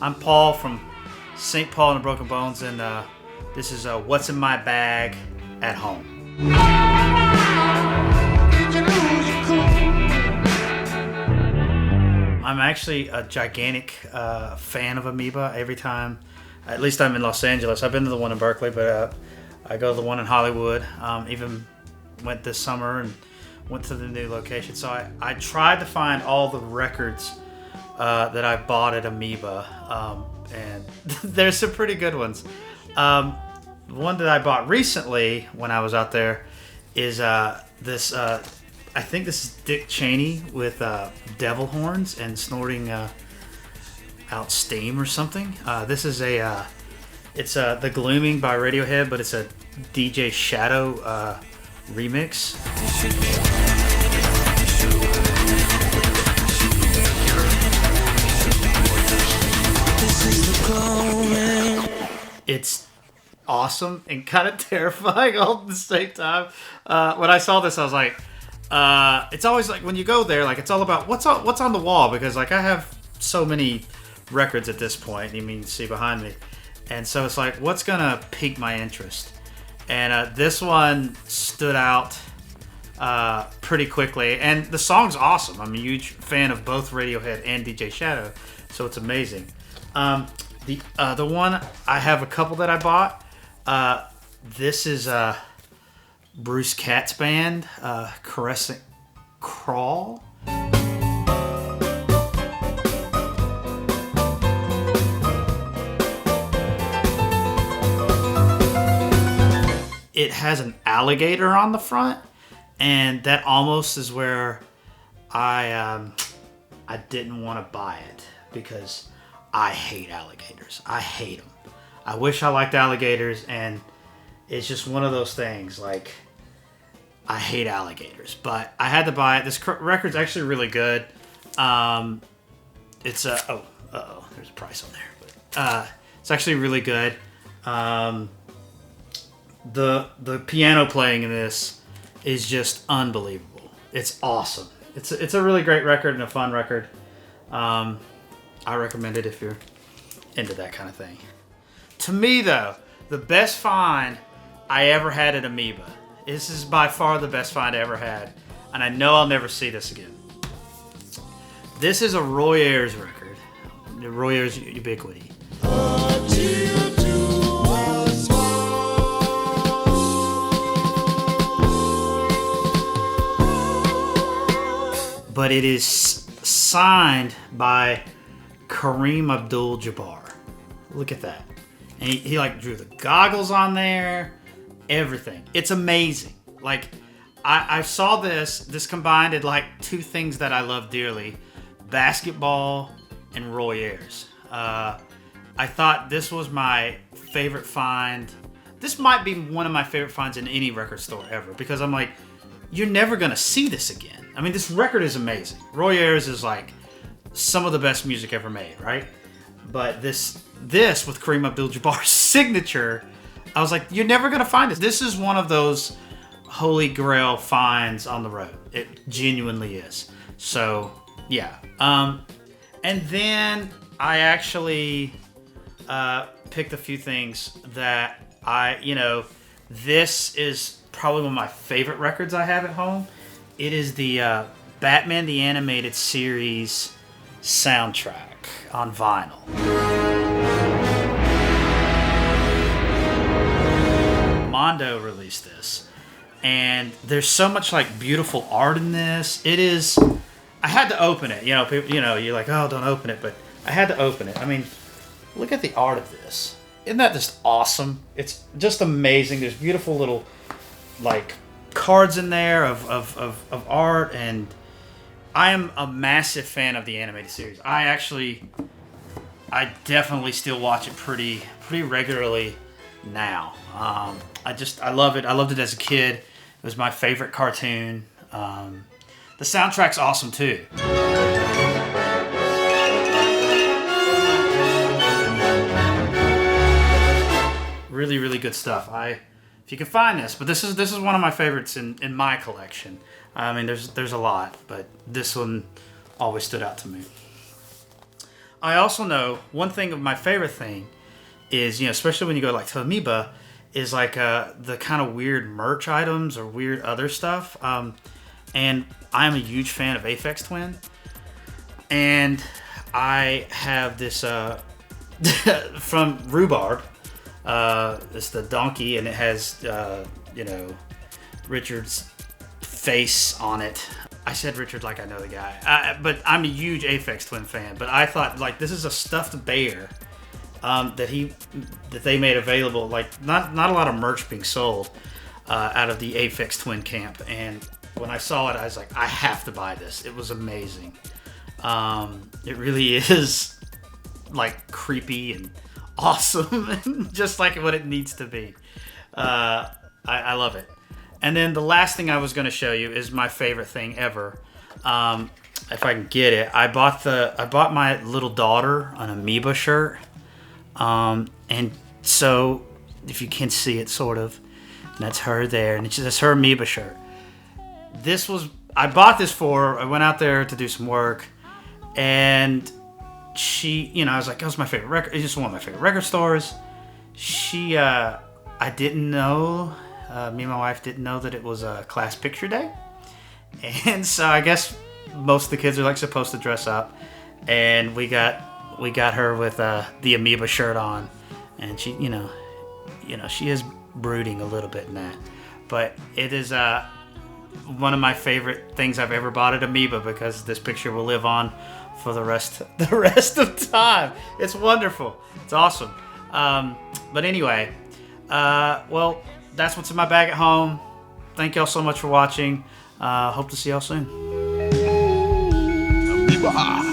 I'm Paul from St. Paul and the Broken Bones, and this is What's in My Bag at Home. I'm actually a gigantic fan of Amoeba. Every time, at least I'm in Los Angeles. I've been to the one in Berkeley, but I go to the one in Hollywood. Even went this summer and went to the new location. So I tried to find all the records that I bought at Amoeba, and there's some pretty good ones. The one that I bought recently when I was out there is this. I think this is Dick Cheney with devil horns and snorting out steam or something. This is it's the Gloaming by Radiohead, but it's a DJ Shadow remix. It's awesome and kind of terrifying all at the same time. When I saw this, I was like, it's always like when you go there, like it's all about what's on the wall, because like I have so many records at this point. You can see behind me, and so it's like what's gonna pique my interest. And this one stood out pretty quickly, and the song's awesome. I'm a huge fan of both Radiohead and DJ Shadow, so it's amazing. The one I have a couple that I bought. This is Bruce Katz band, Crescent Crawl. It has an alligator on the front, and that almost is where I didn't want to buy it, because I hate alligators. I hate them. I wish I liked alligators, and it's just one of those things, like, I hate alligators. But I had to buy it. This record's actually really good. It's there's a price on there. But it's actually really good. The piano playing in this is just unbelievable. It's awesome. It's a really great record and a fun record. I recommend it if you're into that kind of thing. To me, though, the best find I ever had at Amoeba. This is by far the best find I ever had, and I know I'll never see this again. This is a Roy Ayers record, Roy Ayers Ubiquity. But it is signed by Kareem Abdul-Jabbar. Look at that. And he like drew the goggles on there, everything. It's amazing. Like, I saw this combined like two things that I love dearly: basketball and Roy Ayers. I thought this was my favorite find. This might be one of my favorite finds in any record store ever, because I'm like, you're never gonna see this again. I mean, this record is amazing. Roy Ayers is like some of the best music ever made, right? But this with Kareem Abdul-Jabbar's signature, I was like, you're never gonna find this. This is one of those holy grail finds on the road. It genuinely is. So yeah. And then I actually picked a few things that this is probably one of my favorite records I have at home. It is the Batman the Animated Series soundtrack on vinyl. Mondo released this, and there's so much like beautiful art in this. It is. I had to open it. People, you're like, oh, don't open it, but I had to open it. I mean, look at the art of this. Isn't that just awesome? It's just amazing. There's beautiful little like cards in there of art, and I am a massive fan of the animated series. I definitely still watch it pretty regularly now. I love it. I loved it as a kid. It was my favorite cartoon. The soundtrack's awesome too. Really, really good stuff. If you can find this, but this is one of my favorites in my collection. I mean, there's a lot, but this one always stood out to me. I also know one thing of my favorite thing is, especially when you go like to Amoeba, is like the kind of weird merch items or weird other stuff. And I'm a huge fan of Aphex Twin. And I have this from Rhubarb. It's the donkey, and it has, Richard's face on it. I said Richard like I know the guy. But I'm a huge Aphex Twin fan. But I thought, like, this is a stuffed bear that they made available. Like, not a lot of merch being sold out of the Aphex Twin camp. And when I saw it, I was like, I have to buy this. It was amazing. It really is, like, creepy and awesome, just like what it needs to be. I love it. And then the last thing I was going to show you is my favorite thing ever. If I can get it, I bought my little daughter an Amoeba shirt. And so if you can see it, sort of, that's her there, and that's her Amoeba shirt. I bought this for her. I went out there to do some work, and she, I was like, that was my favorite record. It's just one of my favorite record stores. I didn't know, me and my wife didn't know that it was a class picture day. And so I guess most of the kids are like supposed to dress up. And we got her with the Amoeba shirt on. And she, she is brooding a little bit in that. But it is one of my favorite things I've ever bought at Amoeba, because this picture will live on for the rest of time. It's wonderful. It's awesome. But anyway, well, that's what's in my bag at home. Thank y'all so much for watching. Hope to see y'all soon. Amoeba.